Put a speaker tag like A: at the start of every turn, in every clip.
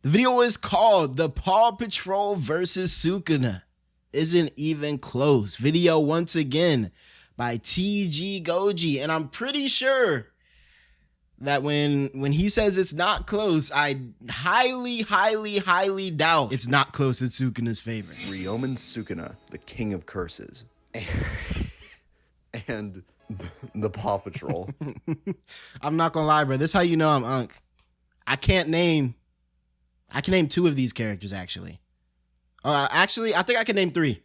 A: The video is called The Paw Patrol versus Sukuna. Isn't even close. Video once again by TGgojj. And I'm pretty sure that when he says it's not close, I highly doubt it's not close in Sukuna's favor.
B: 𝙏𝙖𝙡𝙠 Sukuna, the king of curses. And the Paw Patrol.
A: I'm not gonna lie, bro. This is how you know I'm Unk. I can name two of these characters, actually. Actually, I think I can name three.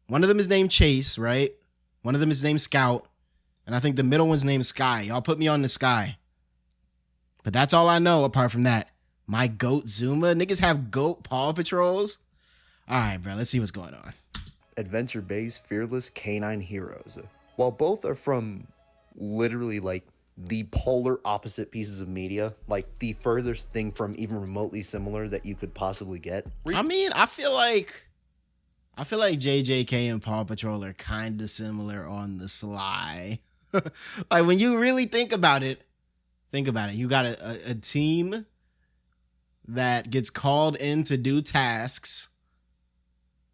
A: One of them is named Chase, right? One of them is named Scout. And I think the middle one's named Sky. Y'all put me on the Sky. But that's all I know apart from that. My goat Zuma? Niggas have goat Paw Patrols? All right, bro. Let's see what's going on.
B: Adventure-based fearless canine heroes. While both are from literally like the polar opposite pieces of media, like the furthest thing from even remotely similar that you could possibly get.
A: I mean, I feel like JJK and Paw Patrol are kind of similar on the sly. Like when you really think about it. You got a team that gets called in to do tasks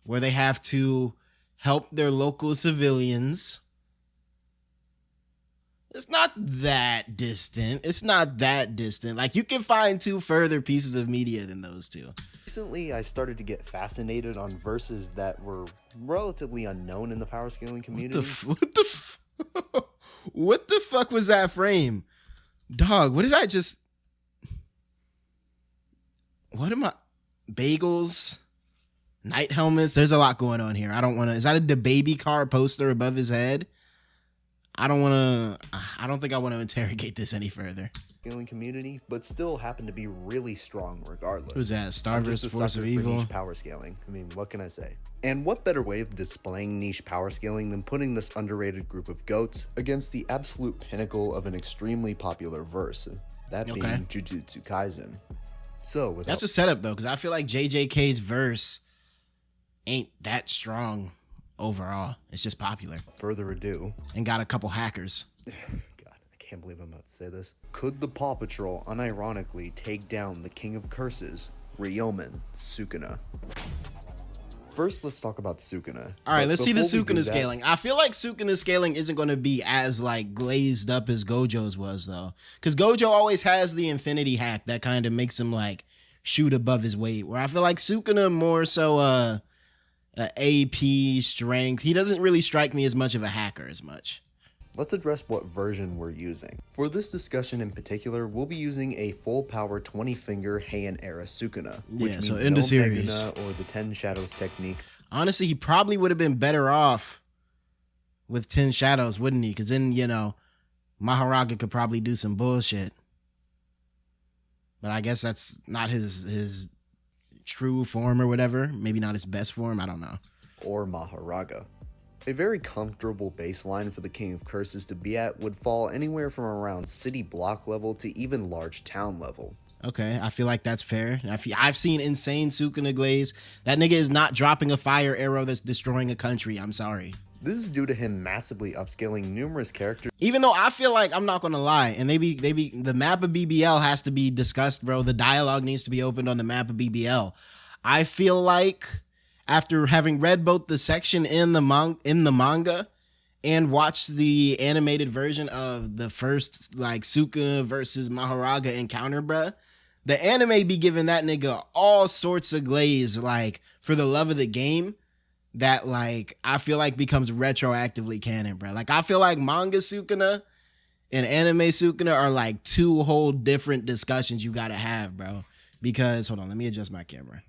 A: where they have to help their local civilians. It's not that distant. Like, you can find two further pieces of media than those two.
B: Recently, I started to get fascinated on verses that were relatively unknown in the power scaling community.
A: What the fuck was that frame? Dog, what am I? Bagels? Night helmets? There's a lot going on here. I don't want to. Is that the baby car poster above his head? I don't think I want to interrogate this any further.
B: Scaling community, but still happen to be really strong regardless.
A: Who's that? Star vs. Force of Evil?
B: Niche power scaling. I mean, what can I say? And what better way of displaying niche power scaling than putting this underrated group of goats against the absolute pinnacle of an extremely popular verse, that being Jujutsu Kaisen. So
A: that's a setup though, because I feel like JJK's verse ain't that strong overall. It's just popular.
B: Further ado,
A: and got a couple hackers.
B: God, I can't believe I'm about to say this. Could the Paw Patrol unironically take down the king of curses, 𝙏𝙖𝙡𝙠 Sukuna? First, let's talk about Sukuna.
A: All right, let's see the Sukuna scaling. I feel like Sukuna's scaling isn't going to be as like glazed up as Gojo's was though, because Gojo always has the infinity hack that kind of makes him like shoot above his weight. Where I feel like Sukuna more so AP strength. He doesn't really strike me as much of a hacker as much.
B: Let's address what version we're using. For this discussion in particular, we'll be using a full power 20-finger Heian era Sukuna, which means no Meguna or the 10 Shadows technique.
A: Honestly, he probably would have been better off with 10 Shadows, wouldn't he? Because then, you know, Mahoraga could probably do some bullshit. But I guess that's not his true form or whatever. Maybe not his best form. I don't know.
B: Or Mahoraga. A very comfortable baseline for the King of Curses to be at would fall anywhere from around city block level to even large town level.
A: Okay, I feel like that's fair. I've seen insane Sukuna glaze. That nigga is not dropping a fire arrow that's destroying a country. I'm sorry.
B: This is due to him massively upscaling numerous characters.
A: Even though I feel like, I'm not gonna lie, and the map of BBL has to be discussed, bro. The dialogue needs to be opened on the map of BBL. I feel like after having read both the section in the manga and watched the animated version of the first like Sukuna versus Mahoraga encounter, bruh, the anime be giving that nigga all sorts of glaze, like for the love of the game, that like I feel like becomes retroactively canon, bro. Like I feel like manga Sukuna and anime Sukuna are like two whole different discussions you gotta have, bro. Because hold on, let me adjust my camera.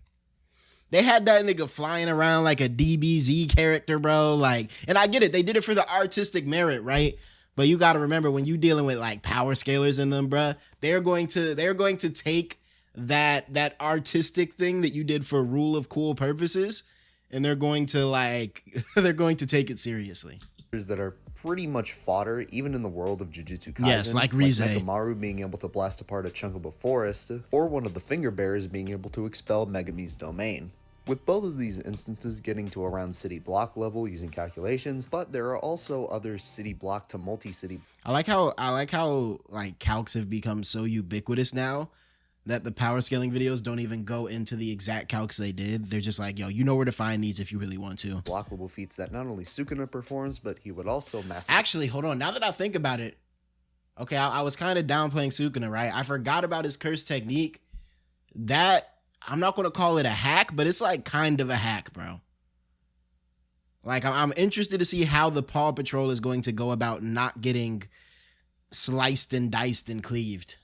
A: They had that nigga flying around like a DBZ character, bro. Like, and I get it. They did it for the artistic merit, right? But you got to remember when you dealing with like power scalers in them, bro, they're going to take that artistic thing that you did for rule of cool purposes, and they're going to take it seriously.
B: That are pretty much fodder even in the world of Jujutsu Kaisen.
A: Yes, like Rize.
B: Like Mekamaru being able to blast apart a chunk of a forest, or one of the finger bearers being able to expel Megami's domain. With both of these instances getting to around city block level using calculations, but there are also other city block to multi-city.
A: I like how like calcs have become so ubiquitous now that the power scaling videos don't even go into the exact calcs they did. They're just like, yo, you know where to find these if you really want to.
B: Block level feats that not only Sukuna performs, but he would also massively...
A: Actually, hold on. Now that I think about it, okay, I was kind of downplaying Sukuna, right? I forgot about his curse technique. That, I'm not going to call it a hack, but it's like kind of a hack, bro. Like, I'm interested to see how the Paw Patrol is going to go about not getting sliced and diced and cleaved.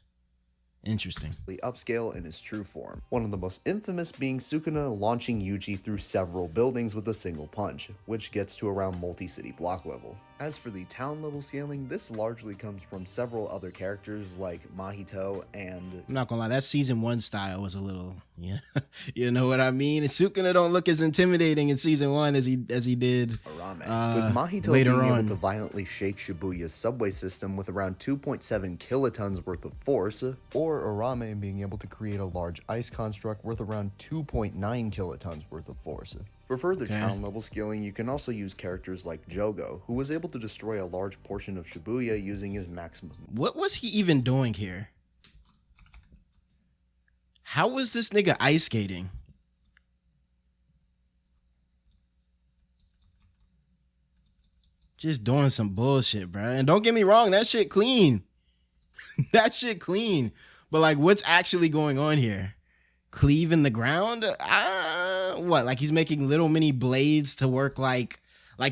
A: Interesting.
B: Upscale in his true form. One of the most infamous being Sukuna launching Yuji through several buildings with a single punch, which gets to around multi-city block level. As for the town level scaling, this largely comes from several other characters like Mahito and...
A: I'm not gonna lie, that season 1 style was a little, yeah, you know what I mean? Sukuna don't look as intimidating in season 1 as he did
B: Arame. With Mahito
A: later
B: being
A: on.
B: able to violently shake Shibuya's subway system with around 2.7 kilotons worth of force, or Arame being able to create a large ice construct worth around 2.9 kilotons worth of force. For further town level scaling, you can also use characters like Jogo, who was able to destroy a large portion of Shibuya using his maximum.
A: What was he even doing here? How was this nigga ice skating? Just doing some bullshit, bro. And don't get me wrong, that shit clean. That shit clean. But like, what's actually going on here? Cleaving the ground? What? Like he's making little mini blades to work like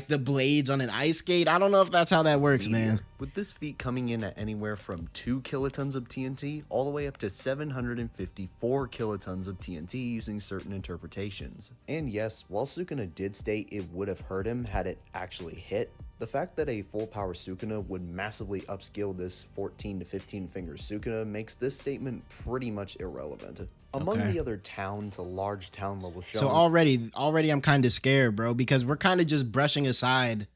A: the blades on an ice skate? I don't know if that's how that works, man.
B: With this feat coming in at anywhere from 2 kilotons of TNT all the way up to 754 kilotons of TNT using certain interpretations. And yes, while Sukuna did state it would have hurt him had it actually hit, the fact that a full power Sukuna would massively upscale this 14 to 15 finger Sukuna makes this statement pretty much irrelevant. Among the other town to large town level shows.
A: So already I'm kind of scared, bro, because we're kind of just brushing aside.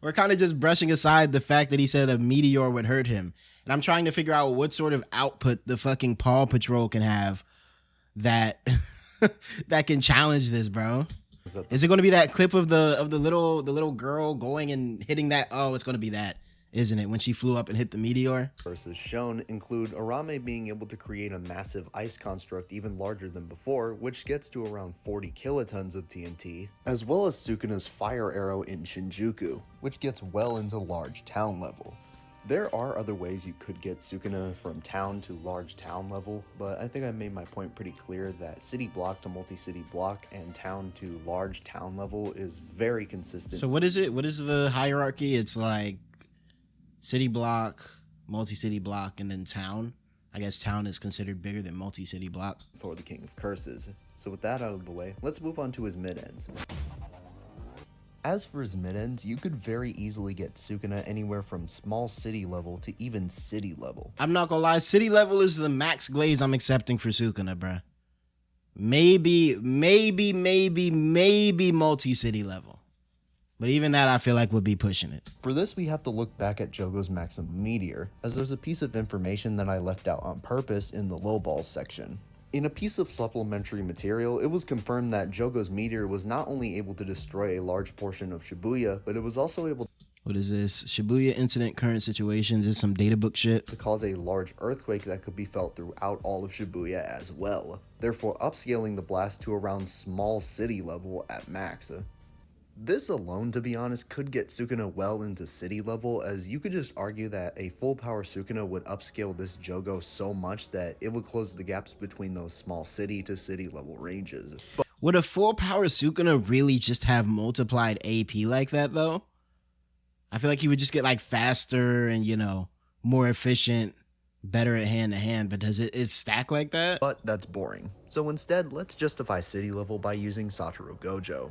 A: We're kind of just brushing aside the fact that he said a meteor would hurt him. And I'm trying to figure out what sort of output the fucking Paw Patrol can have that that can challenge this, bro. Is it going to be that clip of the little girl going and hitting that? Oh, it's going to be that, isn't it? When she flew up and hit the meteor.
B: Versus shown include Arame being able to create a massive ice construct even larger than before, which gets to around 40 kilotons of TNT, as well as Sukuna's fire arrow in Shinjuku, which gets well into large town level. There are other ways you could get Sukuna from town to large town level, but I think I made my point pretty clear that city block to multi-city block and town to large town level is very consistent.
A: So what is it? What is the hierarchy? It's like city block, multi-city block, and then town. I guess town is considered bigger than multi-city block.
B: For the King of Curses. So with that out of the way, let's move on to his mid-ends. As for his mid-ends, you could very easily get Sukuna anywhere from small city level to even city level.
A: I'm not gonna lie, city level is the max glaze I'm accepting for Sukuna, bruh. Maybe multi-city level. But even that, I feel like would be pushing it.
B: For this, we have to look back at Jogo's Maximum Meteor, as there's a piece of information that I left out on purpose in the lowballs section. In a piece of supplementary material, it was confirmed that Jogo's meteor was not only able to destroy a large portion of Shibuya, but it was also able
A: What is this? Shibuya incident current situation. Is this some data book shit?
B: to cause a large earthquake that could be felt throughout all of Shibuya as well, therefore upscaling the blast to around small city level at max. This alone, to be honest, could get Sukuna well into city level, as you could just argue that a full power Sukuna would upscale this Jogo so much that it would close the gaps between those small city to city level ranges. But
A: would a full power Sukuna really just have multiplied AP like that though? I feel like he would just get like faster and, you know, more efficient, better at hand to hand, but does it stack like that?
B: But that's boring. So instead, let's justify city level by using Satoru Gojo.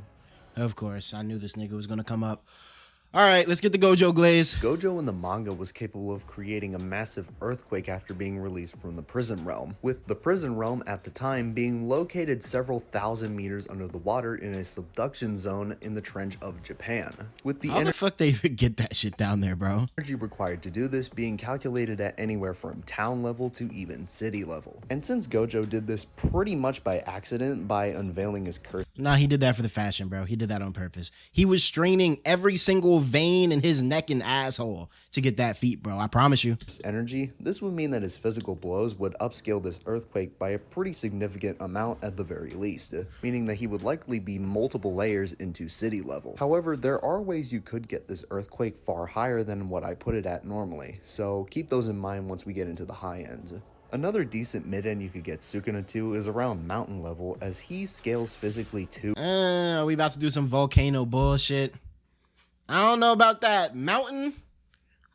A: Of course, I knew this nigga was gonna come up. All right, let's get the Gojo glaze.
B: Gojo in the manga was capable of creating a massive earthquake after being released from the prison realm, with the prison realm at the time being located several thousand meters under the water in a subduction zone in the trench of Japan. With the
A: How the fuck they even get that shit down there, bro?
B: energy required to do this being calculated at anywhere from town level to even city level. And since Gojo did this pretty much by accident by unveiling his curse,
A: Nah, he did that for the fashion, bro. He did that on purpose. He was straining every single vein in his neck and asshole to get that feat, bro. I promise you.
B: Energy, this would mean that his physical blows would upscale this earthquake by a pretty significant amount at the very least, meaning that he would likely be multiple layers into city level. However, there are ways you could get this earthquake far higher than what I put it at normally, so keep those in mind once we get into the high ends. Another decent mid-end you could get Sukuna to is around mountain level, as he scales physically too.
A: Are we about to do some volcano bullshit? I don't know about that. Mountain?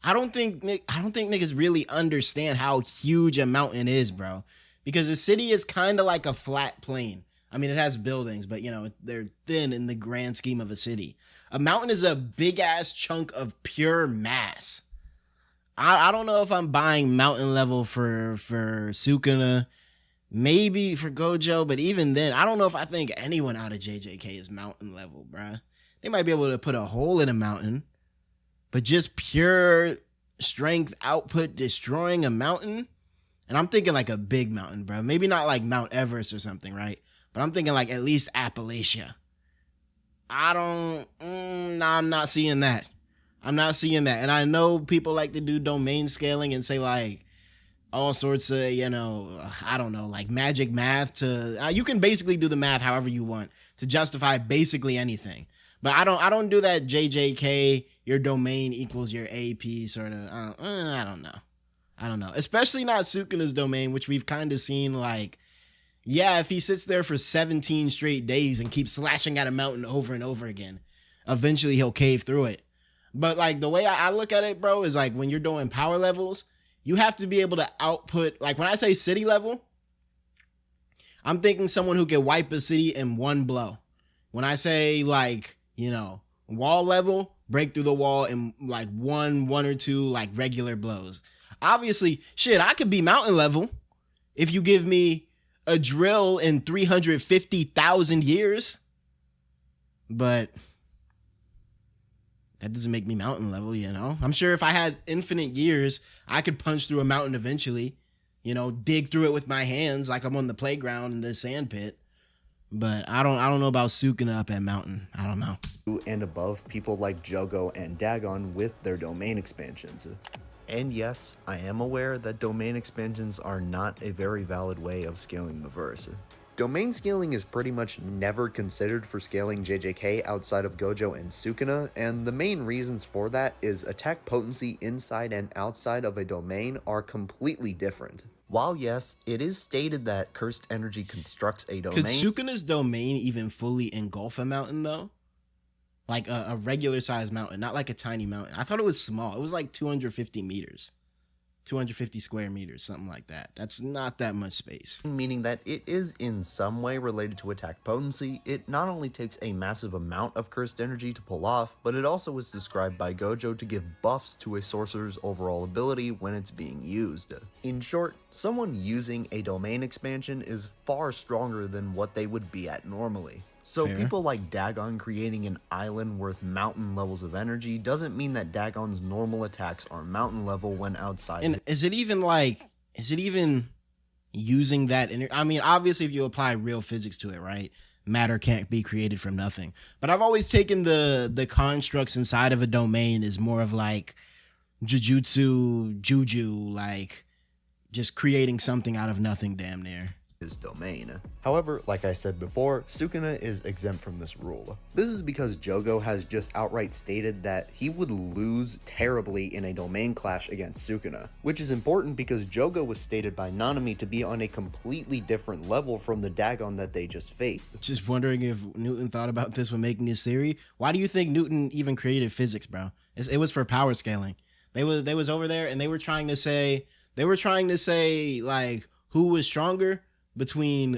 A: I don't think niggas really understand how huge a mountain is, bro. Because a city is kind of like a flat plane. I mean, it has buildings, but, you know, they're thin in the grand scheme of a city. A mountain is a big-ass chunk of pure mass. I don't know if I'm buying mountain level for Sukuna, maybe for Gojo, but even then, I don't know if I think anyone out of JJK is mountain level, bruh. They might be able to put a hole in a mountain, but just pure strength output destroying a mountain? And I'm thinking like a big mountain, bro. Maybe not like Mount Everest or something, right? But I'm thinking like at least Appalachia. I'm not seeing that. I'm not seeing that. And I know people like to do domain scaling and say like all sorts of, you know, I don't know, like magic math to, you can basically do the math however you want to justify basically anything. But I don't do that JJK, your domain equals your AP sort of, I don't know. Especially not Sukuna's domain, which we've kind of seen like, yeah, if he sits there for 17 straight days and keeps slashing at a mountain over and over again, eventually he'll cave through it. But like the way I look at it, bro, is like when you're doing power levels, you have to be able to output, like when I say city level, I'm thinking someone who can wipe a city in one blow. When I say like, you know, wall level, break through the wall in like one or two like regular blows. Obviously, shit, I could be mountain level if you give me a drill in 350,000 years. But that doesn't make me mountain level, you know? I'm sure if I had infinite years, I could punch through a mountain eventually, you know, dig through it with my hands like I'm on the playground in the sand pit. But I don't know about Sukuna up at mountain. I don't know.
B: And above people like Jogo and Dagon with their domain expansions. And yes, I am aware that domain expansions are not a very valid way of scaling the verse. Domain scaling is pretty much never considered for scaling JJK outside of Gojo and Sukuna, and the main reasons for that is attack potency inside and outside of a domain are completely different. While yes, it is stated that cursed energy constructs a domain.
A: Could Sukuna's domain even fully engulf a mountain though? Like a regular sized mountain, not like a tiny mountain. I thought it was small. It was like 250 meters. 250 square meters, something like that. That's not that much space.
B: Meaning that it is in some way related to attack potency. It not only takes a massive amount of cursed energy to pull off, but it also is described by Gojo to give buffs to a sorcerer's overall ability when it's being used. In short, someone using a domain expansion is far stronger than what they would be at normally. So
A: Fair.
B: People like Dagon creating an island worth mountain levels of energy doesn't mean that Dagon's normal attacks are mountain level when outside.
A: And is it even using that? I mean, obviously if you apply real physics to it, right? Matter can't be created from nothing. But I've always taken the constructs inside of a domain as more of like jujutsu, juju, like just creating something out of nothing damn near.
B: His domain. However, like I said before, Sukuna is exempt from this rule. This is because Jogo has just outright stated that he would lose terribly in a domain clash against Sukuna, which is important because Jogo was stated by Nanami to be on a completely different level from the Dagon that they just faced.
A: Just wondering if Newton thought about this when making his theory. Why do you think Newton even created physics, bro? It was for power scaling. They was over there and they were trying to say like who was stronger between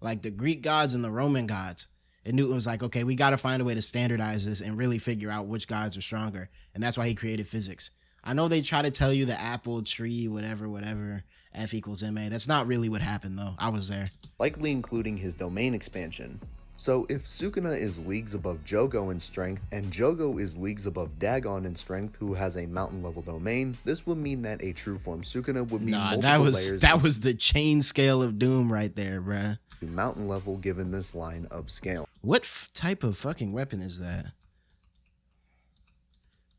A: like the Greek gods and the Roman gods. And Newton was like, okay, we got to find a way to standardize this and really figure out which gods are stronger. And that's why he created physics. I know they try to tell you the apple tree, whatever, F equals MA. That's not really what happened though. I was there.
B: Likely including his domain expansion. So if Sukuna is leagues above Jogo in strength, and Jogo is leagues above Dagon in strength, who has a mountain level domain, this would mean that a true form Sukuna would be multiple layers.
A: That was the chain scale of doom right there, bruh.
B: Mountain level given this line of scale.
A: What type of fucking weapon is that?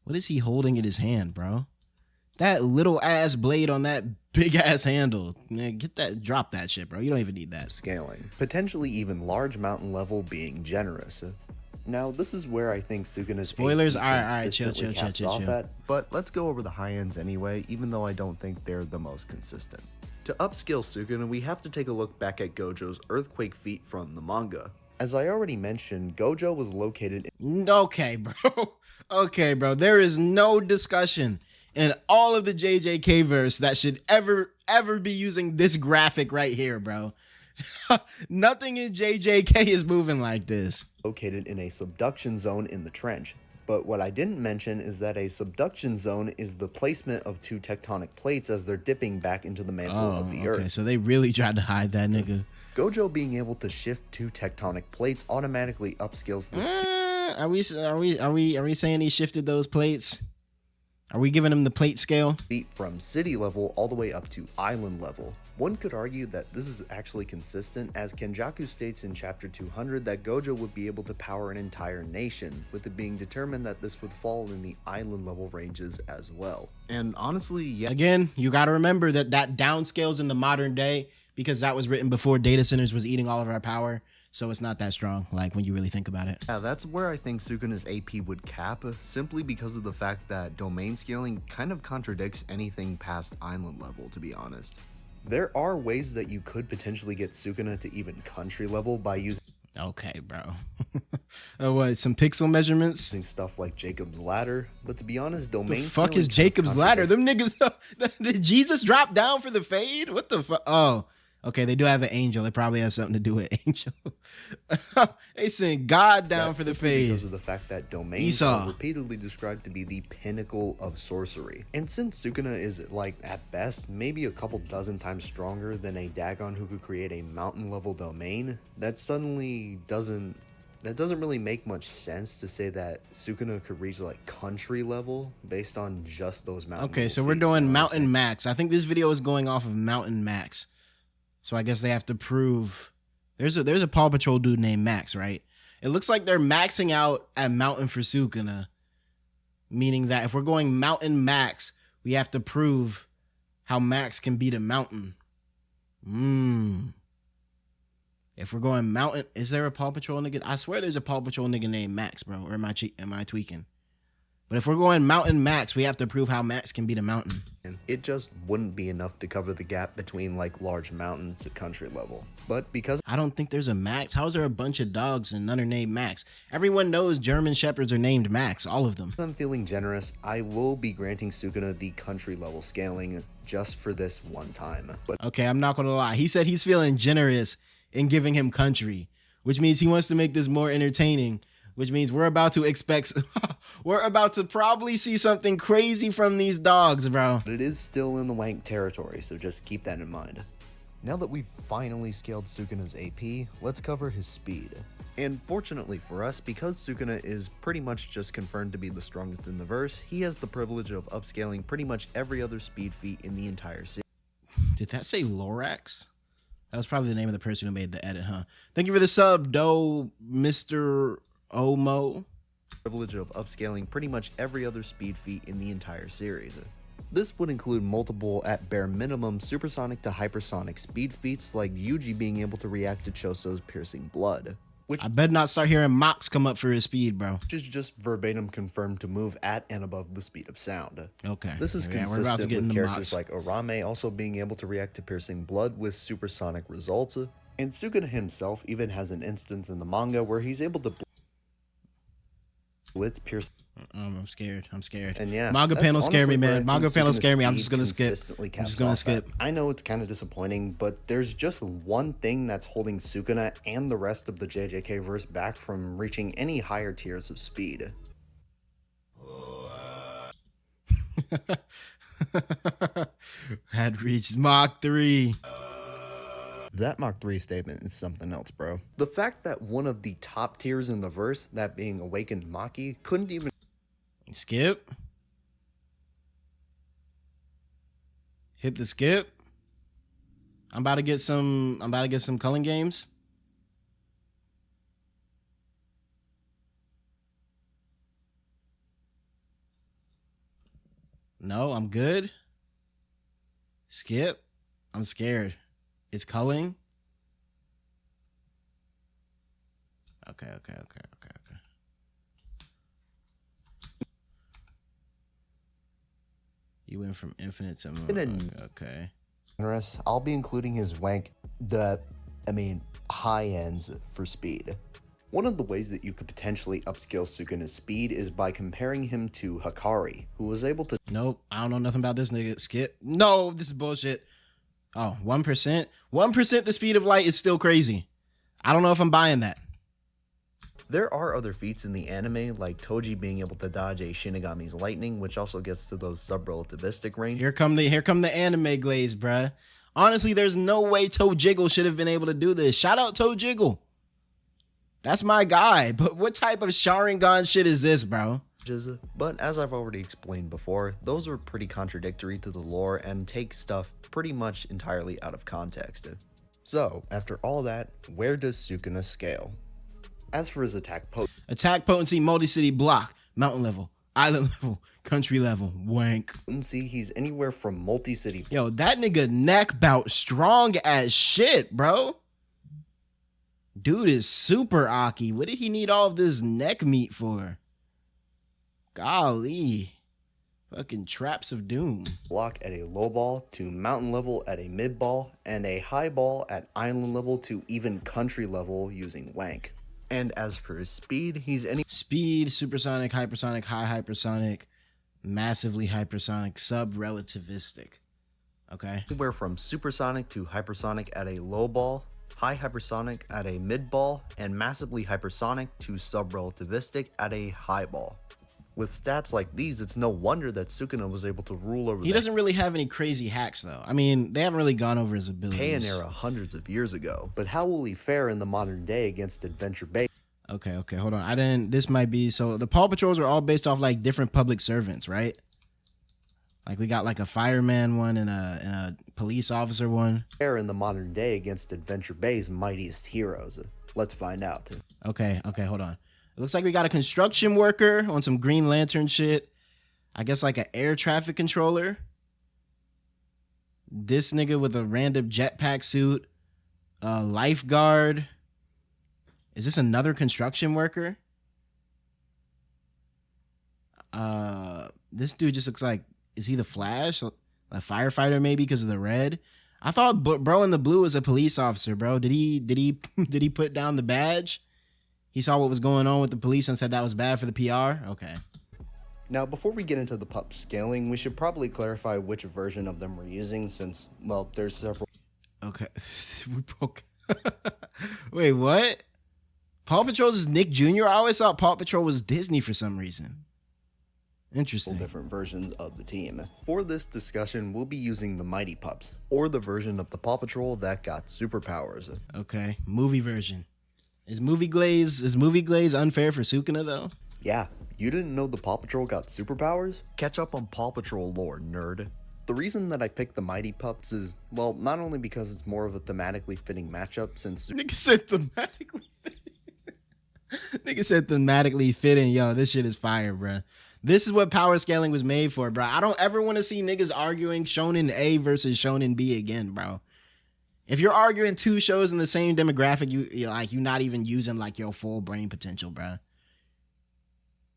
A: What is he holding in his hand, bro? That little ass blade on that big ass handle. Man, drop that shit, bro. You don't even need that.
B: Scaling. Potentially even large mountain level being generous. Now, this is where I think Sukuna's
A: spoilers.
B: AP
A: All right,
B: consistently caps
A: chill.
B: off at, but let's go over the high ends anyway, even though I don't think they're the most consistent. To upskill Sukuna, we have to take a look back at Gojo's earthquake feat from the manga. As I already mentioned, Gojo was located
A: in— Okay, bro. Okay, bro. There is no discussion in all of the JJK verse that should ever be using this graphic right here, bro. Nothing in JJK is moving like this.
B: Located in a subduction zone in the trench. But what I didn't mention is that a subduction zone is the placement of two tectonic plates as they're dipping back into the mantle of the earth.
A: Okay, so they really tried to hide that nigga.
B: Gojo being able to shift two tectonic plates automatically upskills the
A: Are we saying he shifted those plates? Are we giving him the plate scale?
B: Feat from city level all the way up to island level. One could argue that this is actually consistent, as Kenjaku states in chapter 200 that Gojo would be able to power an entire nation, with it being determined that this would fall in the island level ranges as well. And honestly, yeah.
A: Again, you gotta remember that downscales in the modern day, because that was written before data centers was eating all of our power. So it's not that strong, like when you really think about it.
B: Yeah, that's where I think Sukuna's AP would cap, simply because of the fact that domain scaling kind of contradicts anything past island level, to be honest. There are ways that you could potentially get Sukuna to even country level by using—
A: Okay, bro. What, some pixel measurements?
B: Stuff like Jacob's ladder, but to be honest, domain
A: the fuck is Jacob's ladder? Them niggas, did Jesus drop down for the fade? What the fuck? Oh, okay, they do have an angel. It probably has something to do with angel. They send God down for the fade.
B: Because of the fact that domains are repeatedly described to be the pinnacle of sorcery. And since Sukuna is, like, at best, maybe a couple dozen times stronger than a Dagon who could create a mountain level domain, that suddenly doesn't really make much sense to say that Sukuna could reach like country level based on just those mountain.
A: Okay, so we're doing mountain max. I think this video is going off of mountain max. So I guess they have to prove there's a Paw Patrol dude named Max, right? It looks like they're maxing out at mountain for Sukuna, meaning that if we're going mountain max, we have to prove how Max can beat a mountain. If we're going mountain, is there a Paw Patrol nigga? I swear there's a Paw Patrol nigga named Max, bro. Or am I tweaking? But if we're going mountain max, we have to prove how Max can beat a mountain.
B: It just wouldn't be enough to cover the gap between like large mountain to country level. But because
A: I don't think there's a Max. How is there a bunch of dogs and none are named Max? Everyone knows German Shepherds are named Max, all of them.
B: I'm feeling generous, I will be granting Sukuna the country level scaling just for this one time. But But it is still in the wank territory, so just keep that in mind. Now that we've finally scaled Sukuna's AP, let's cover his speed. And fortunately for us, because Sukuna is pretty much just confirmed to be the strongest in the verse, he has the privilege of upscaling pretty much every other speed feat in the entire series.
A: Did that say Lorax? That was probably the name of the person who made the edit, huh? Thank you for the sub, Doe, Mr. Omo.
B: Privilege of upscaling pretty much every other speed feat in the entire series. This would include multiple, at bare minimum, supersonic to hypersonic speed feats, like Yuji being able to react to Choso's piercing blood. Which
A: I better not start hearing Mox come up for his speed, bro.
B: Which is just verbatim confirmed to move at and above the speed of sound.
A: Okay.
B: This is consistent with characters like Orame also being able to react to piercing blood with supersonic results. And Sukuna himself even has an instance in the manga where he's able to blitz pierce.
A: I'm scared.
B: And yeah,
A: manga panels scare me, man. Manga panels scare me. I'm just gonna skip.
B: I know it's kind of disappointing, but there's just one thing that's holding Sukuna and the rest of the JJK verse back from reaching any higher tiers of speed.
A: Had reached Mach 3.
B: That Mach 3 statement is something else, bro. The fact that one of the top tiers in the verse, that being Awakened Maki, couldn't even
A: skip. Hit the skip. I'm about to get some culling games. No, I'm good. Skip. I'm scared. It's culling. Okay. You went from infinite to okay.
B: I'll be including his high ends for speed. One of the ways that you could potentially upscale Sukuna's speed is by comparing him to Hikari, who was able to—
A: Nope, I don't know nothing about this nigga. Skip. No, this is bullshit. Oh, 1%? 1% the speed of light is still crazy. I don't know if I'm buying that.
B: There are other feats in the anime, like Toji being able to dodge a Shinigami's lightning, which also gets to those sub-relativistic range.
A: Here come the anime glaze, bruh. Honestly, there's no way TGgojj should have been able to do this. Shout out TGgojj. That's my guy. But what type of Sharingan shit is this, bro?
B: But as I've already explained before, those are pretty contradictory to the lore and take stuff pretty much entirely out of context. So, after all that, where does Sukuna scale? As for his attack
A: potency, multi-city block, mountain level, island level, country level, wank.
B: potency, he's anywhere from multi-city—
A: Yo, that nigga neck bout strong as shit, bro. Dude is super Aki. What did he need all of this neck meat for? Golly. Fucking traps of doom.
B: block at a low ball to mountain level at a mid ball, and a high ball at island level to even country level using wank. And as for his speed, he's
A: speed, supersonic, hypersonic, high hypersonic, massively hypersonic, sub-relativistic. Okay.
B: anywhere from supersonic to hypersonic at a low ball, high hypersonic at a mid ball, and massively hypersonic to sub-relativistic at a high ball. With stats like these, it's no wonder that Sukuna was able to rule over—
A: He doesn't really have any crazy hacks, though. I mean, they haven't really gone over his abilities.
B: Heian era hundreds of years ago. But how will he fare in the modern day against Adventure Bay?
A: Okay, hold on. This might be, so the Paw Patrols are all based off like different public servants, right? Like we got like a fireman one and a police officer one.
B: Fare in the modern day against Adventure Bay's mightiest heroes. Let's find out.
A: Okay, hold on. It looks like we got a construction worker on some Green Lantern shit. I guess like an air traffic controller. This nigga with a random jetpack suit. A lifeguard. Is this another construction worker? This dude just looks like, is he the Flash? A firefighter maybe because of the red? I thought bro in the blue was a police officer, bro. Did he put down the badge? He saw what was going on with the police and said that was bad for the PR? Okay.
B: Now, before we get into the pup scaling, we should probably clarify which version of them we're using since, well, there's several.
A: Okay. Wait, what? Paw Patrol is Nick Jr.? I always thought Paw Patrol was Disney for some reason. Interesting.
B: Different versions of the team. For this discussion, we'll be using the Mighty Pups, or the version of the Paw Patrol that got superpowers.
A: Okay, movie version. Is movie glaze unfair for Sukuna though?
B: Yeah, you didn't know the Paw Patrol got superpowers? Catch up on Paw Patrol lore, nerd. The reason that I picked the Mighty Pups is, well, not only because it's more of a thematically fitting matchup since—
A: Nigga said thematically fitting. Nigga said thematically fitting. Yo, this shit is fire, bruh. This is what power scaling was made for, bro. I don't ever want to see niggas arguing Shonen A versus Shonen B again, bro. If you're arguing two shows in the same demographic, you're not even using like your full brain potential, bro.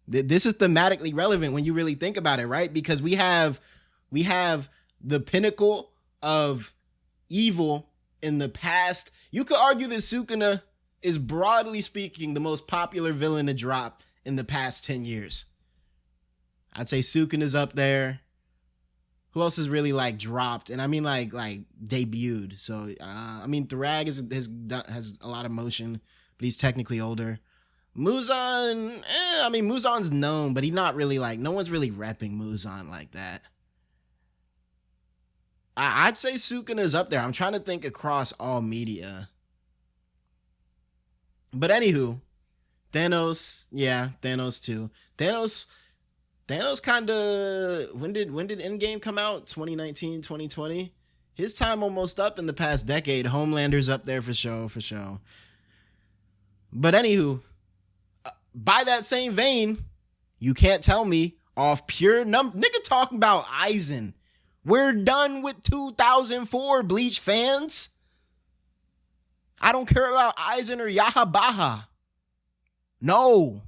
A: This is thematically relevant when you really think about it, right? Because we have the pinnacle of evil in the past. You could argue that Sukuna is, broadly speaking, the most popular villain to drop in the past 10 years. I'd say Sukuna's up there. Who else has really like dropped? And I mean like debuted. So I mean Thrag has a lot of motion, but he's technically older. Muzan, I mean Muzan's known, but he's not really like, no one's really repping Muzan like that. I'd say Sukuna's up there. I'm trying to think across all media. But anywho, Thanos, yeah, Thanos too. Thanos kind of, when did Endgame come out? 2019, 2020? His time almost up in the past decade. Homelander's up there for sure. But anywho, by that same vein, you can't tell me off pure nigga talking about Aizen. We're done with 2004 Bleach fans. I don't care about Aizen or Yahabaha. No.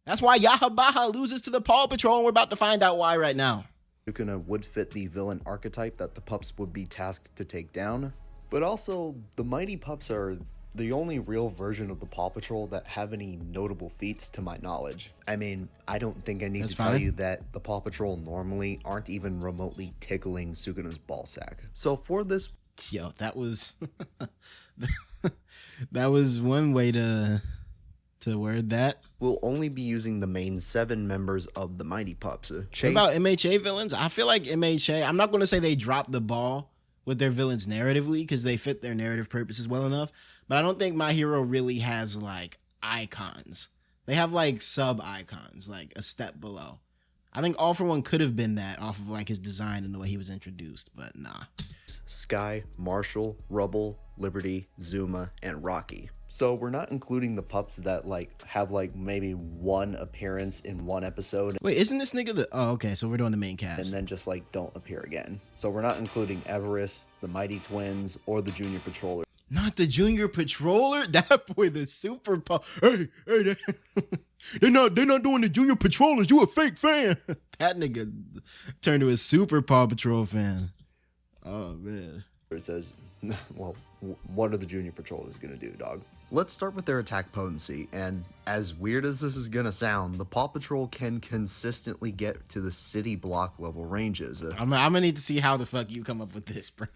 A: That's why Yahabaha loses to the Paw Patrol, and we're about to find out why right now.
B: Sukuna would fit the villain archetype that the pups would be tasked to take down. But also, the Mighty Pups are the only real version of the Paw Patrol that have any notable feats to my knowledge. I mean, I don't think I need to tell you that the Paw Patrol normally aren't even remotely tickling Sukuna's ballsack. So for this...
A: Yo, that was... that was one way to word that.
B: We'll only be using the main 7 members of the Mighty Pups.
A: What about MHA villains? I feel like MHA, I'm not going to say they dropped the ball with their villains narratively because they fit their narrative purposes well enough, but I don't think My Hero really has like icons. They have like sub icons, like a step below. I think All For One could have been that off of like his design and the way he was introduced, but nah.
B: Sky, Marshall, Rubble, Liberty, Zuma, and Rocky. So we're not including the pups that like have like maybe one appearance in one episode.
A: Wait, isn't this nigga the... Oh, okay, so we're doing the main cast.
B: And then just like don't appear again. So we're not including Everest, the Mighty Twins, or the Junior Patroller.
A: Not the Junior Patroller? That boy, the super... Hey, they're not doing the Junior Patrollers. You a fake fan. That nigga turned to a super Paw Patrol fan. Oh, man.
B: It says, well, what are the Junior Patrollers gonna do, dog? Let's start with their attack potency, and as weird as this is gonna sound, the Paw Patrol can consistently get to the city block level ranges.
A: I'm gonna need to see how the fuck you come up with this, bro.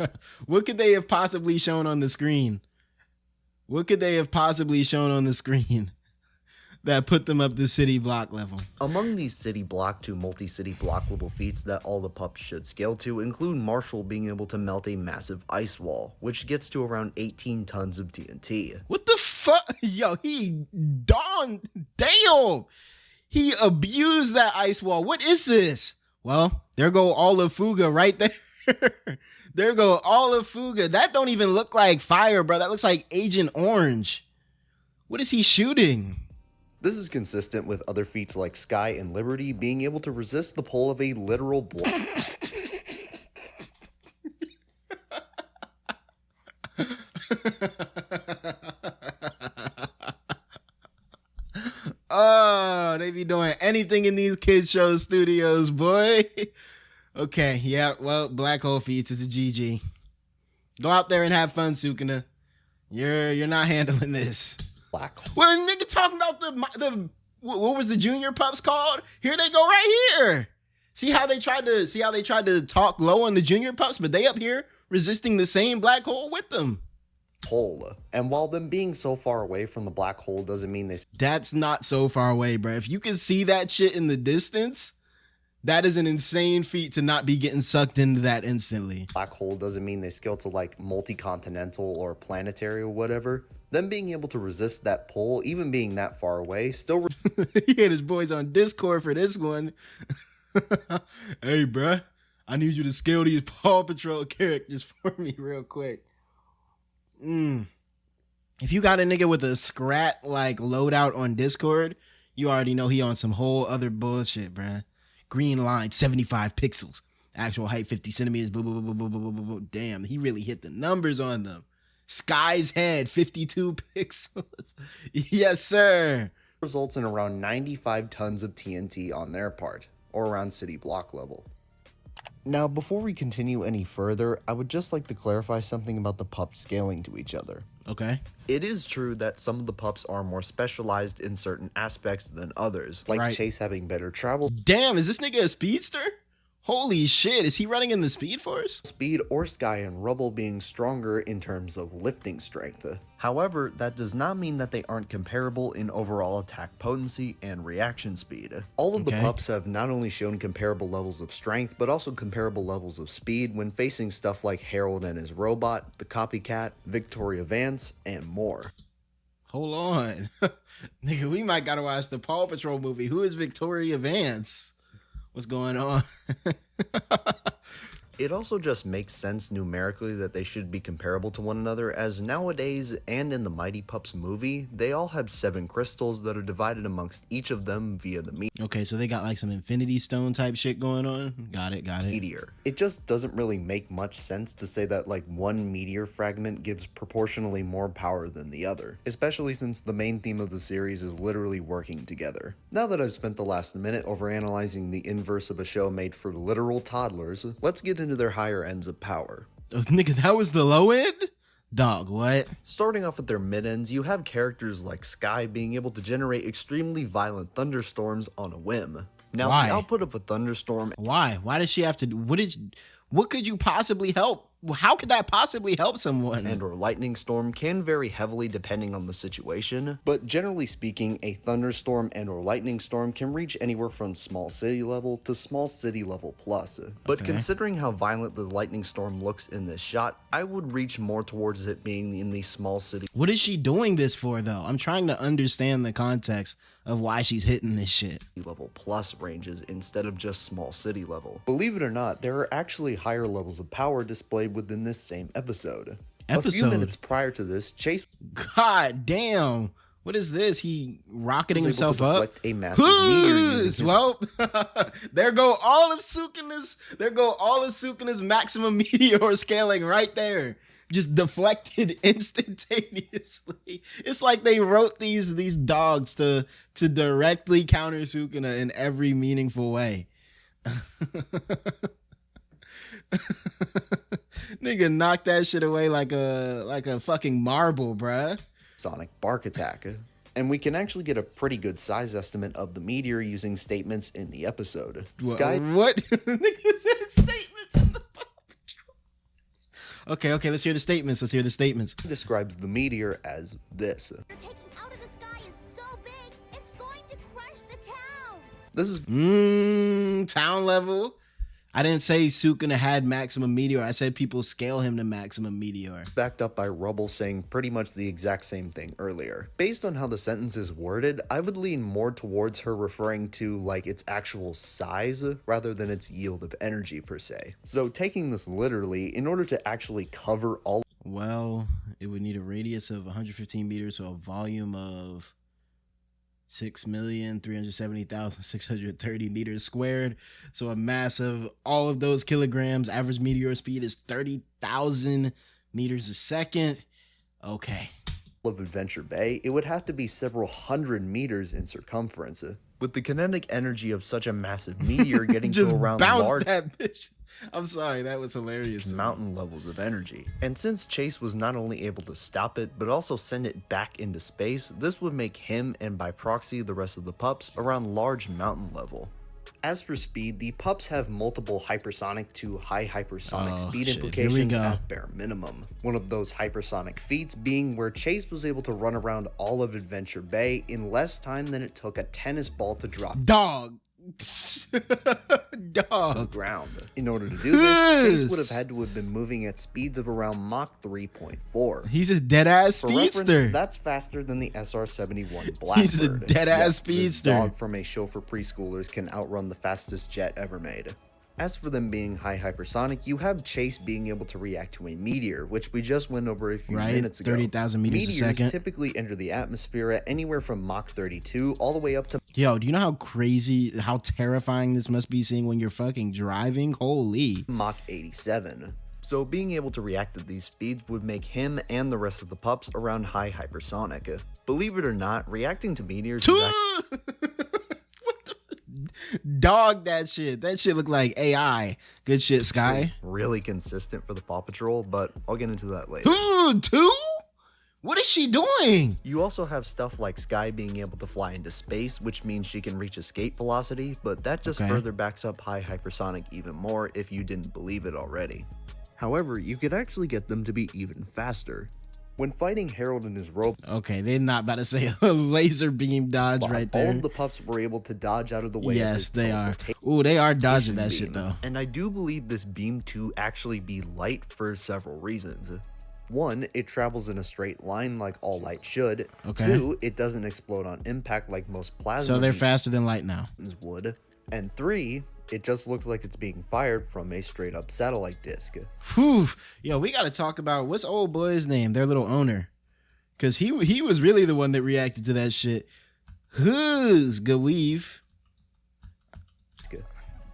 A: What could they have possibly shown on the screen? What could they have possibly shown on the screen that put them up to city block level?
B: Among these city block to multi-city block level feats that all the pups should scale to include Marshall being able to melt a massive ice wall, which gets to around 18 tons of TNT.
A: What the fuck? Yo, damn! He abused that ice wall. What is this? Well, there go all of Fuga right there. There go all of Fuga. That don't even look like fire, bro. That looks like Agent Orange. What is he shooting?
B: This is consistent with other feats like Sky and Liberty being able to resist the pull of a literal block.
A: Oh, they be doing anything in these kids show studios, boy. Okay, yeah, well, Black Hole Feats is a GG. Go out there and have fun, Sukuna. You're not handling this.
B: Black hole.
A: Well, nigga talking about the what was the Junior Pups called? Here they go right here. See how they tried to talk low on the Junior Pups, but they up here resisting the same black hole with them.
B: Hole. And while them being so far away from the black hole doesn't mean they...
A: That's not so far away, bro. If you can see that shit in the distance, that is an insane feat to not be getting sucked into that instantly.
B: Black hole doesn't mean they scale to like multi-continental or planetary or whatever. Them being able to resist that pull, even being that far away, still...
A: He had his boys on Discord for this one. Hey, bruh, I need you to scale these Paw Patrol characters for me real quick. If you got a nigga with a scrat like loadout on Discord, you already know he on some whole other bullshit, bruh. Green line, 75 pixels. Actual height, 50 centimeters. Boo, boo, boo, boo, boo, boo, boo. Damn, he really hit the numbers on them. Sky's head, 52 pixels. Yes, sir.
B: Results in around 95 tons of TNT on their part, or around city block level. Now, before we continue any further, I would just like to clarify something about the pups scaling to each other.
A: Okay.
B: It is true that some of the pups are more specialized in certain aspects than others, like Chase having better travel.
A: Damn, is this nigga a speedster? Holy shit, is he running in the Speed Force?
B: Speed, or Sky and Rubble being stronger in terms of lifting strength. However, that does not mean that they aren't comparable in overall attack potency and reaction speed. All of the pups have not only shown comparable levels of strength, but also comparable levels of speed when facing stuff like Harold and his robot, the Copycat, Victoria Vance, and more.
A: Hold on. Nigga, we might gotta watch the Paw Patrol movie. Who is Victoria Vance? What's going on?
B: It also just makes sense numerically that they should be comparable to one another, as nowadays, and in the Mighty Pups movie, they all have 7 crystals that are divided amongst each of them via the
A: Okay, so they got like some Infinity Stone type shit going on. Got it.
B: meteor. It just doesn't really make much sense to say that like one meteor fragment gives proportionally more power than the other, especially since the main theme of the series is literally working together. Now that I've spent the last minute overanalyzing the inverse of a show made for literal toddlers, let's get into their higher ends of power.
A: Oh, nigga, that was the low end? Dog, what?
B: Starting off with their mid-ends, you have characters like Sky being able to generate extremely violent thunderstorms on a whim. Now,
A: Why?
B: the output of a thunderstorm...
A: Why? Why does she have to do... What could you possibly help? How could that possibly help someone?
B: and or lightning storm can vary heavily depending on the situation, but generally speaking, a thunderstorm and or lightning storm can reach anywhere from small city level to small city level plus. But considering how violent the lightning storm looks in this shot, I would reach more towards it being in the small city
A: What is she doing this for, though? I'm trying to understand the context of why she's hitting this shit.
B: level plus ranges instead of just small city level. Believe it or not, there are actually higher levels of power displayed within this same episode. A few minutes prior to this, Chase
A: God damn. What is this? He rocketing
B: was able
A: himself
B: to
A: up?
B: deflect a massive meteor using his
A: Well, there go all of Sukuna's maximum meteor scaling right there. Just deflected instantaneously. It's like they wrote these dogs to directly counter Sukuna in every meaningful way. Nigga knocked that shit away like a fucking marble, bruh.
B: sonic bark attack. And we can actually get a pretty good size estimate of the meteor using statements in the episode. Sky
A: What? Nigga said statements in the Paw Patrol. Okay, let's hear the statements.
B: describes the meteor as this.
C: You're taking out of the sky is so big, it's going to crush the town.
B: This is
A: Town level. I didn't say Sukuna had maximum meteor. I said people scale him to maximum meteor.
B: backed up by Rubble saying pretty much the exact same thing earlier. Based on how the sentence is worded, I would lean more towards her referring to like its actual size rather than its yield of energy per se. So taking this literally, in order to actually cover all
A: Well, it would need a radius of 115 meters, so a volume of 6,370,630 meters squared. So a mass of all of those kilograms. Average meteor speed is 30,000 meters a second. Okay.
B: of Adventure Bay, it would have to be several hundred meters in circumference. With the kinetic energy of such a massive meteor getting
A: Just
B: to around
A: bounce
B: large
A: that bitch. I'm sorry, that was hilarious.
B: mountain levels of energy. And since Chase was not only able to stop it, but also send it back into space, this would make him, and by proxy the rest of the pups, around large mountain level. As for speed, the pups have multiple hypersonic to high hypersonic speed implications at bare minimum. One of those hypersonic feats being where Chase was able to run around all of Adventure Bay in less time than it took a tennis ball to drop
A: Dog.
B: the ground. In order to do this, Chase would have had to have been moving at speeds of around Mach 3.4.
A: He's a dead-ass
B: For
A: speedster.
B: reference, that's faster than the SR-71 Blackbird.
A: He's a dead-ass speedster.
B: This dog from a show for preschoolers can outrun the fastest jet ever made. As for them being high hypersonic, you have Chase being able to react to a meteor, which we just went over a few minutes ago.
A: 30,000 meters
B: Meteors
A: a second.
B: typically enter the atmosphere at anywhere from Mach 32 all the way up to
A: Yo, do you know how crazy, how terrifying this must be seeing when you're fucking driving? Holy.
B: Mach 87. So being able to react at these speeds would make him and the rest of the pups around high hypersonic. Believe it or not, reacting to meteors is
A: Dog that shit. That shit look like AI. Good shit, Sky.
B: really consistent for the Paw Patrol, but I'll get into that later.
A: Two? What is she doing?
B: You also have stuff like Sky being able to fly into space, which means she can reach escape velocity, but that just further backs up high hypersonic even more if you didn't believe it already. However, you could actually get them to be even faster. When fighting Harold and his robot,
A: Okay, they're not about to say a laser beam dodge right there.
B: all of the pups were able to dodge out of the way of
A: Yes,
B: his
A: they are.
B: teleportation
A: Ooh, they are dodging that
B: beam.
A: shit though.
B: And I do believe this beam to actually be light for several reasons. One, it travels in a straight line like all light should.
A: Okay.
B: Two, it doesn't explode on impact like most plasma
A: So they're
B: beams
A: faster than light now.
B: would. And three, It just looks like it's being fired from a straight up satellite disk.
A: Whew. Yo, we got to talk about what's old boy's name, their little owner. Because he was really the one that reacted to that shit. Who's Gaweave?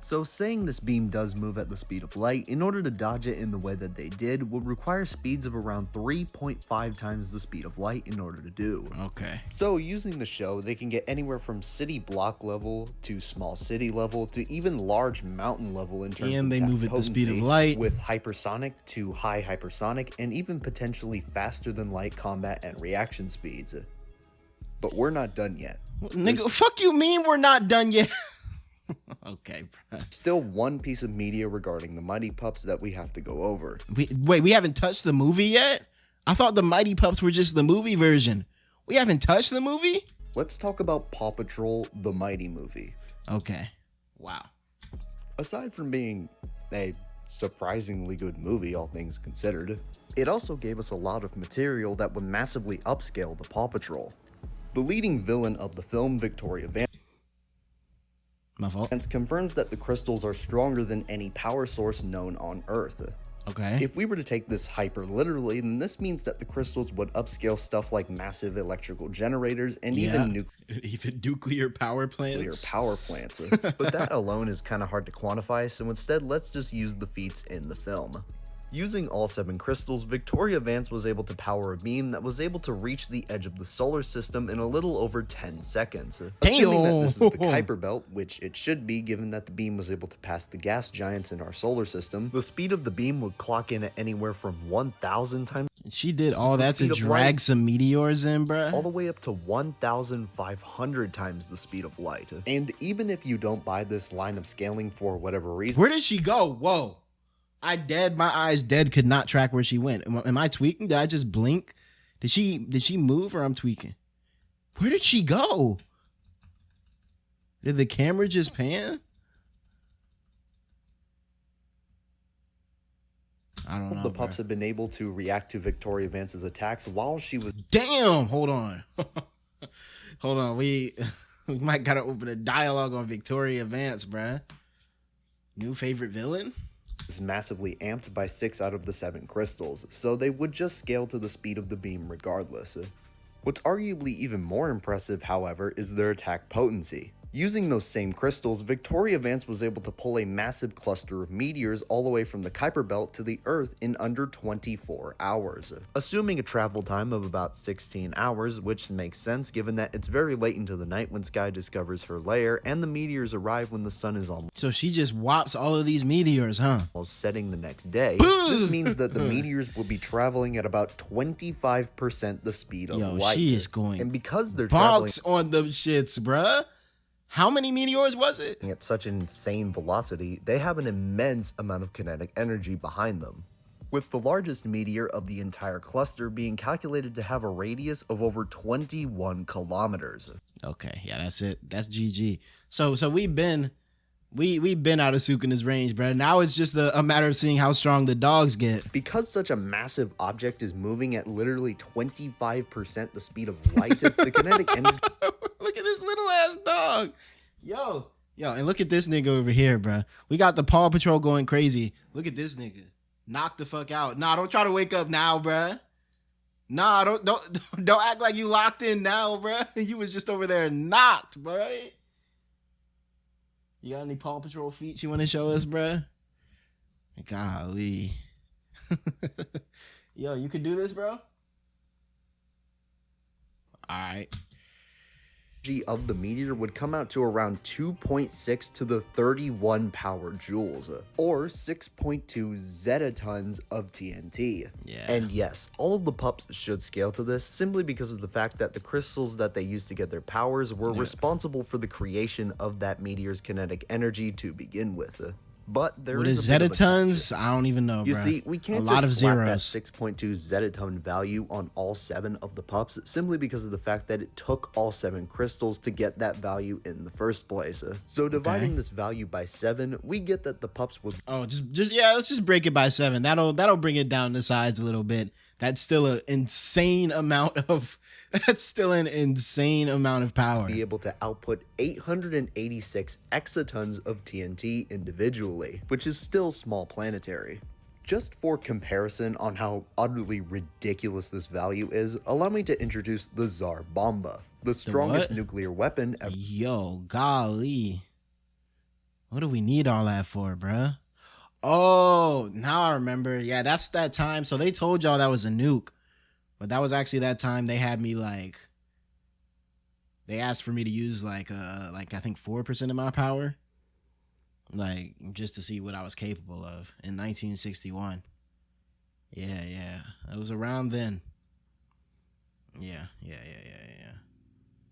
B: So saying this beam does move at the speed of light, in order to dodge it in the way that they did, would require speeds of around 3.5 times the speed of light in order to do.
A: Okay.
B: So using the show, they can get anywhere from city block level to small city level to even large mountain level in terms
A: And
B: of
A: they
B: attack
A: move at the speed of
B: potency,
A: light.
B: with hypersonic to high hypersonic and even potentially faster than light combat and reaction speeds. But we're not done yet.
A: Nigga, fuck you mean we're not done yet? Okay, bro.
B: Still one piece of media regarding the Mighty Pups that we have to go over.
A: We haven't touched the movie yet? I thought the Mighty Pups were just the movie version. We haven't touched the movie?
B: Let's talk about Paw Patrol, the Mighty movie.
A: Okay. Wow.
B: Aside from being a surprisingly good movie, all things considered, it also gave us a lot of material that would massively upscale the Paw Patrol. The leading villain of the film, Victoria Vance,
A: My fault.
B: confirms that the crystals are stronger than any power source known on Earth.
A: Okay.
B: If we were to take this hyper literally, then this means that the crystals would upscale stuff like massive electrical generators and even
A: nuclear power plants.
B: nuclear power plants. But that alone is kind of hard to quantify, so instead let's just use the feats in the film. Using all 7 crystals, Victoria Vance was able to power a beam that was able to reach the edge of the solar system in a little over 10 seconds. Assuming that this is the Kuiper Belt, which it should be given that the beam was able to pass the gas giants in our solar system, the speed of the beam would clock in at anywhere from 1,000 times.
A: She did all that to
B: speed of
A: drag
B: light.
A: some meteors in, bruh.
B: All the way up to 1,500 times the speed of light. And even if you don't buy this line of scaling for whatever reason,
A: Where did she go? Whoa. My eyes dead could not track where she went. Am I tweaking? Did I just blink? Did she move or I'm tweaking? Where did she go? Did the camera just pan? I don't know.
B: the pups
A: bruh.
B: have been able to react to Victoria Vance's attacks while she was
A: Damn, hold on. Hold on. We might gotta open a dialogue on Victoria Vance, bruh. New favorite villain?
B: massively amped by 6 out of the 7 crystals, so they would just scale to the speed of the beam regardless. What's arguably even more impressive, however, is their attack potency. Using those same crystals, Victoria Vance was able to pull a massive cluster of meteors all the way from the Kuiper Belt to the Earth in under 24 hours. Assuming a travel time of about 16 hours, which makes sense given that it's very late into the night when Sky discovers her lair, and the meteors arrive when the sun is
A: So she just whops all of these meteors, huh?
B: almost setting the next day. This means that the meteors will be traveling at about 25% the speed of light.
A: She is going
B: and because they're traveling
A: bonks on them shits, bruh. How many meteors was it?
B: at such an insane velocity, they have an immense amount of kinetic energy behind them, with the largest meteor of the entire cluster being calculated to have a radius of over 21 kilometers.
A: Okay, yeah, that's it. That's GG. So we've been out of Sukuna's range, bro. Now it's just a matter of seeing how strong the dogs get.
B: Because such a massive object is moving at literally 25% the speed of light, the kinetic energy
A: Look at this little ass dog. Yo, and look at this nigga over here, bro. We got the Paw Patrol going crazy. Look at this nigga. Knock the fuck out. Nah, don't try to wake up now, bruh. Nah, don't act like you locked in now, bruh. You was just over there knocked, bruh. You got any Paw Patrol feats you want to show us, bruh? Golly. Yo, you can do this, bro? All right.
B: of the meteor would come out to around 2.6 to the 31 power joules, or 6.2 zetatons of TNT.
A: Yeah.
B: And yes, all of the pups should scale to this simply because of the fact that the crystals that they used to get their powers were responsible for the creation of that meteor's kinetic energy to begin with. But there
A: What
B: is
A: is
B: a bit of a
A: zetatons? I don't even know,
B: You
A: bruh.
B: see, we can't
A: a lot
B: just
A: of
B: slap that
A: zeros.
B: 6.2 zettaton value on all 7 of the pups simply because of the fact that it took all 7 crystals to get that value in the first place. So dividing this value by 7, we get that the pups would
A: Oh, just let's just break it by 7. That'll bring it down to size a little bit. That's still an insane amount of power.
B: Be able to output 886 exatons of TNT individually, which is still small planetary. Just for comparison on how utterly ridiculous this value is, allow me to introduce the 𝙏𝙖𝙡𝙠, the strongest nuclear weapon ever.
A: Yo, golly. What do we need all that for, bruh? Oh, now I remember. Yeah, that's that time. So they told y'all that was a nuke. But that was actually that time they had me like, they asked for me to use like I think 4% of my power. Like, just to see what I was capable of in 1961. Yeah. It was around then. Yeah.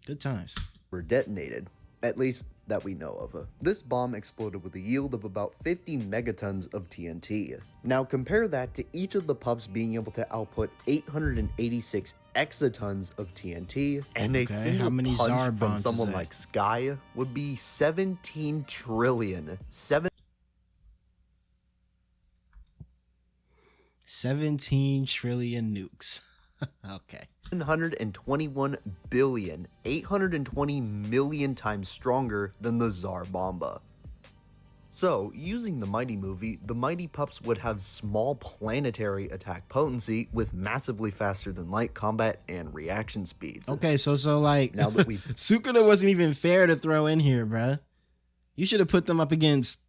A: Good times.
B: Were detonated, at least that we know of. This bomb exploded with a yield of about 50 megatons of TNT. Now compare that to each of the pups being able to output 886 exatons of TNT, and a single punch from someone like Sky would be 17 trillion.
A: 17 trillion nukes. Okay.
B: 721 billion, 820 million times stronger than the 𝙏𝙠. So, using the Mighty movie, the Mighty Pups would have small planetary attack potency with massively faster than light combat and reaction speeds.
A: Okay, so like,
B: now that we
A: Sukuna wasn't even fair to throw in here, bruh. You should have put them up against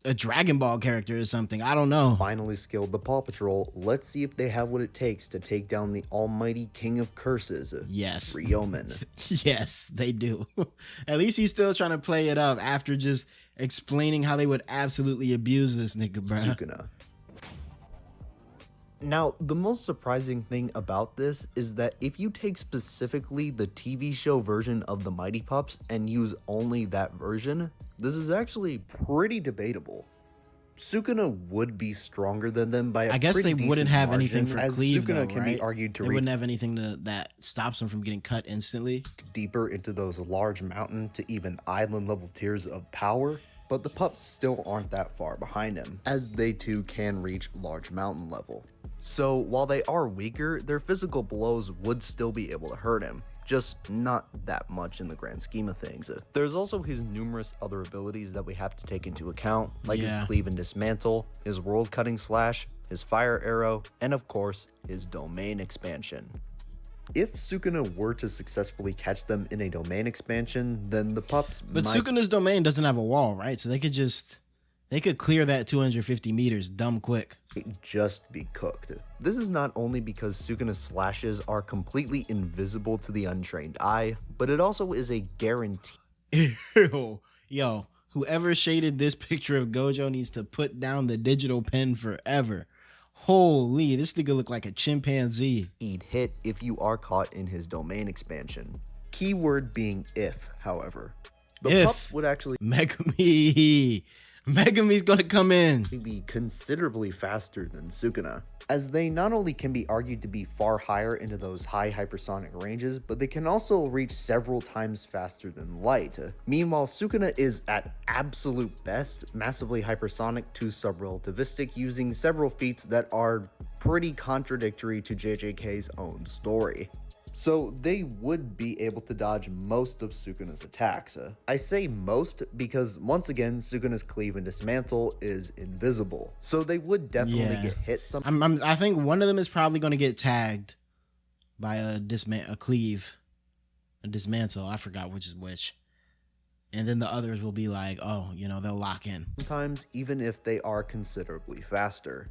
A: a Dragon Ball character or something. I don't know.
B: Finally skilled the Paw Patrol. Let's see if they have what it takes to take down the almighty king of curses.
A: Yes.
B: Ryomen.
A: Yes, they do. At least he's still trying to play it up after just explaining how they would absolutely abuse this nigga, bro.
B: Sukuna. Now, the most surprising thing about this is that if you take specifically the TV show version of the Mighty Pups and use only that version, this is actually pretty debatable. Sukuna would be stronger than them by a
A: I guess they wouldn't have
B: margin,
A: anything for
B: as
A: cleave,
B: Sukuna
A: though,
B: can
A: right?
B: be argued to
A: they wouldn't have anything that stops them from getting cut instantly.
B: Deeper into those large mountain to even island level tiers of power, but the pups still aren't that far behind him, as they too can reach large mountain level. So while they are weaker, their physical blows would still be able to hurt him, just not that much in the grand scheme of things. There's also his numerous other abilities that we have to take into account, like his cleave and dismantle, his world cutting slash, his fire arrow, and of course, his domain expansion. If Sukuna were to successfully catch them in a domain expansion, then the pups
A: But Sukuna's domain doesn't have a wall, right? So they could clear that 250 meters dumb quick.
B: Just be cooked. This is not only because Sukuna's slashes are completely invisible to the untrained eye, but it also is a guarantee.
A: Ew. Yo, whoever shaded this picture of Gojo needs to put down the digital pen forever. Holy, this nigga look like a chimpanzee.
B: He'd hit if you are caught in his domain expansion. Keyword being if, however. The pups would actually
A: Megumi's gonna come in.
B: Be considerably faster than Sukuna, as they not only can be argued to be far higher into those high hypersonic ranges, but they can also reach several times faster than light. Meanwhile, Sukuna is at absolute best massively hypersonic to subrelativistic, using several feats that are pretty contradictory to JJK's own story. So they would be able to dodge most of Sukuna's attacks. I say most because once again, Sukuna's cleave and dismantle is invisible. So they would definitely get hit
A: I think one of them is probably going to get tagged by a cleave, a dismantle. I forgot which is which. And then the others will be like, oh, they'll lock in.
B: Sometimes even if they are considerably faster.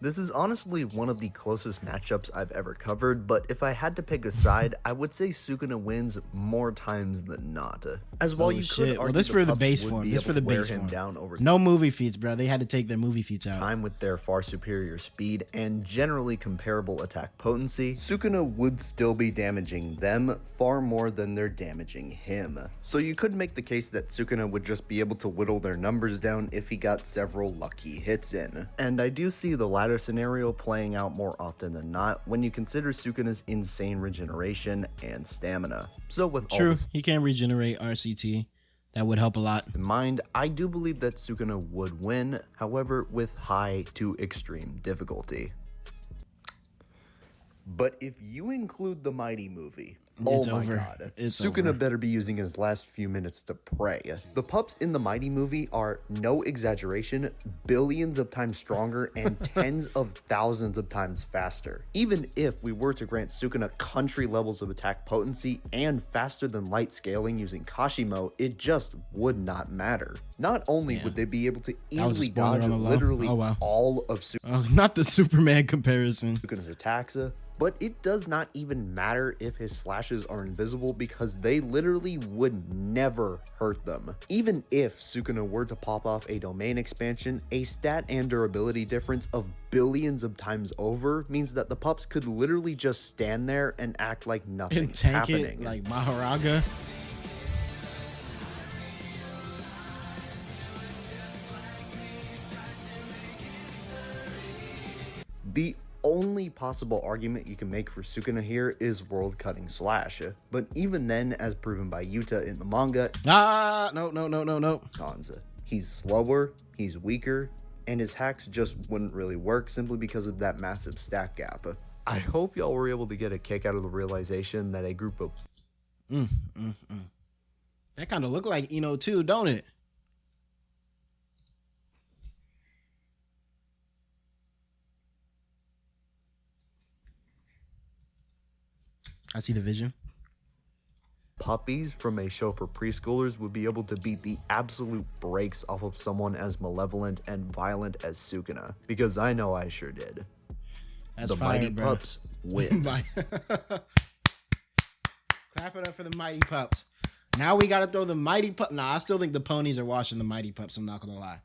B: This is honestly one of the closest matchups I've ever covered, but if I had to pick a side, I would say Sukuna wins more times than not. As while you could argue
A: this for the base form. This for the base form. No movie feats, bro. They had to take their movie feats out.
B: Time with their far superior speed and generally comparable attack potency, Sukuna would still be damaging them far more than they're damaging him. So you could make the case that Sukuna would just be able to whittle their numbers down if he got several lucky hits in. And I do see the latter scenario playing out more often than not when you consider Sukuna's insane regeneration and stamina. So with all this
A: he can regenerate RCT. That would help a lot.
B: in mind, I do believe that Sukuna would win, however with high to extreme difficulty. But if you include the Mighty movie,
A: It's
B: oh my
A: over.
B: god,
A: It's
B: Sukuna
A: over.
B: better be using his last few minutes to pray. The pups in the Mighty movie are, no exaggeration, billions of times stronger and tens of thousands of times faster. Even if we were to grant Sukuna country levels of attack potency and faster than light scaling using Kashimo, it just would not matter. Not only would they be able to
A: was a
B: easily
A: spoiler
B: dodge
A: on the low.
B: literally
A: Oh, wow.
B: all of
A: Oh, not the Superman comparison.
B: Sukuna's attacks, but it does not even matter if his slashes are invisible because they literally would never hurt them. Even if Sukuna were to pop off a domain expansion, a stat and durability difference of billions of times over means that the pups could literally just stand there and act like
A: And
B: nothing's
A: tank
B: happening.
A: it like Maharaga.
B: The only possible argument you can make for Sukuna here is world cutting slash, but even then, as proven by Yuta in the manga,
A: No.
B: cons. He's slower, he's weaker, and his hacks just wouldn't really work simply because of that massive stack gap. I hope y'all were able to get a kick out of the realization that a group of
A: That kind of look like Ino too, don't it? I see the vision.
B: puppies from a show for preschoolers would be able to beat the absolute brakes off of someone as malevolent and violent as Sukuna, because I know I sure did.
A: That's
B: The
A: fire,
B: Mighty
A: bro.
B: Pups win.
A: Clap it up for the Mighty Pups. Now we gotta throw the Mighty Pup. Nah, I still think the ponies are washing the Mighty Pups. I'm not gonna lie.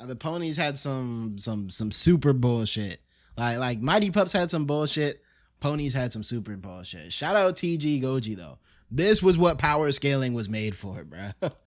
A: The ponies had some super bullshit. Like Mighty Pups had some bullshit. Ponies had some super bullshit. Shout out TGgojj though. This was what power scaling was made for, bro.